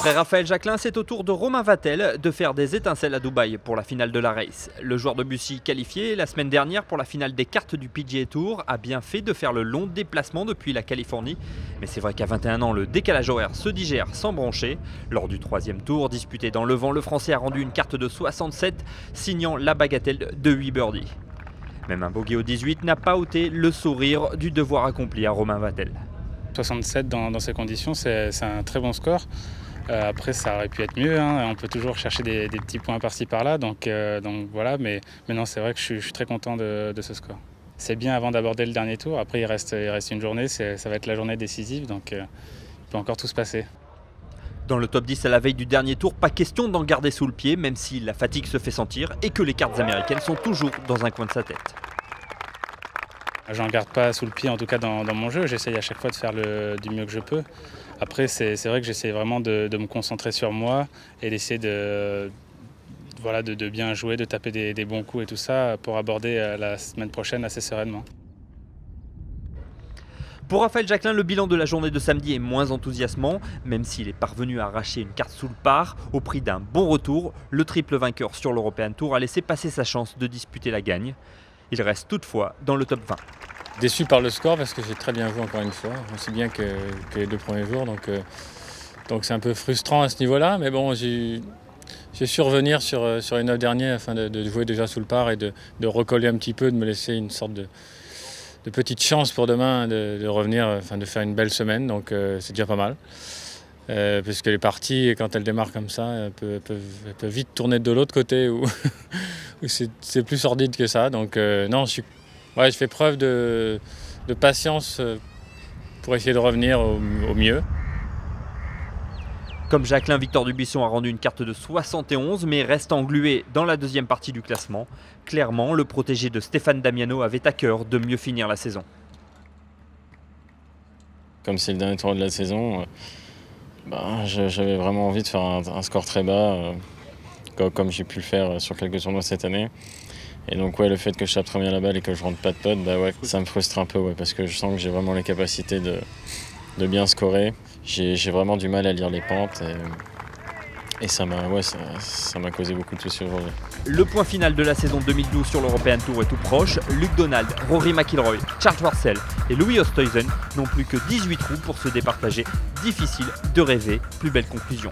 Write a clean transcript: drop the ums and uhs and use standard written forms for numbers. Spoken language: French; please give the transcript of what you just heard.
Après Raphaël Jacquelin, c'est au tour de Romain Vatel de faire des étincelles à Dubaï pour la finale de la race. Le joueur de Bussy qualifié la semaine dernière pour la finale des cartes du PGA Tour a bien fait de faire le long déplacement depuis la Californie. Mais c'est vrai qu'à 21 ans, le décalage horaire se digère sans broncher. Lors du troisième tour disputé dans le vent, le Français a rendu une carte de 67, signant la bagatelle de 8 birdies. Même un bogey au 18 n'a pas ôté le sourire du devoir accompli à Romain Vatel. 67 dans ces conditions, c'est un très bon score. Après, ça aurait pu être mieux, hein. On peut toujours chercher des petits points par-ci par-là, donc voilà, mais non, c'est vrai que je suis très content de ce score. C'est bien avant d'aborder le dernier tour. Après, il reste une journée, ça va être la journée décisive, donc il peut encore tout se passer. Dans le top 10 à la veille du dernier tour, pas question d'en garder sous le pied, même si la fatigue se fait sentir et que les cartes américaines sont toujours dans un coin de sa tête. J'en garde pas sous le pied, en tout cas dans mon jeu. J'essaye à chaque fois de faire du mieux que je peux. Après, c'est vrai que j'essaie vraiment de me concentrer sur moi et d'essayer de bien jouer, de taper des bons coups et tout ça pour aborder la semaine prochaine assez sereinement. Pour Raphaël Jacquelin, le bilan de la journée de samedi est moins enthousiasmant. Même s'il est parvenu à arracher une carte sous le par, au prix d'un bon retour, le triple vainqueur sur l'European Tour a laissé passer sa chance de disputer la gagne. Il reste toutefois dans le top 20. Déçu par le score parce que j'ai très bien joué encore une fois, aussi bien que les deux premiers jours. Donc c'est un peu frustrant à ce niveau-là. Mais bon, j'ai su revenir sur les 9 derniers afin de jouer déjà sous le par et de recoller un petit peu, de me laisser une sorte de petite chance pour demain de revenir, de faire une belle semaine. Donc c'est déjà pas mal. Puisque les parties, quand elles démarrent comme ça, elles peuvent vite tourner de l'autre côté où c'est plus sordide que ça. Donc non, je fais preuve de patience pour essayer de revenir au mieux. Comme Jacquelin, Victor Dubuisson a rendu une carte de 71, mais reste englué dans la deuxième partie du classement. Clairement, le protégé de Stéphane Damiano avait à cœur de mieux finir la saison. Comme c'est le dernier tour de la saison, j'avais vraiment envie de faire un score très bas, comme j'ai pu le faire sur quelques tournois cette année. Et donc le fait que je tape très bien la balle et que je rentre pas de pote, ça me frustre un peu, parce que je sens que j'ai vraiment les capacités de bien scorer. J'ai vraiment du mal à lire les pentes et ça m'a causé beaucoup de soucis aujourd'hui. Le point final de la saison 2012 sur l'European Tour est tout proche. Luke Donald, Rory McIlroy, Charles Schwartzel et Louis Oosthuizen n'ont plus que 18 trous pour se départager. Difficile de rêver plus belle conclusion.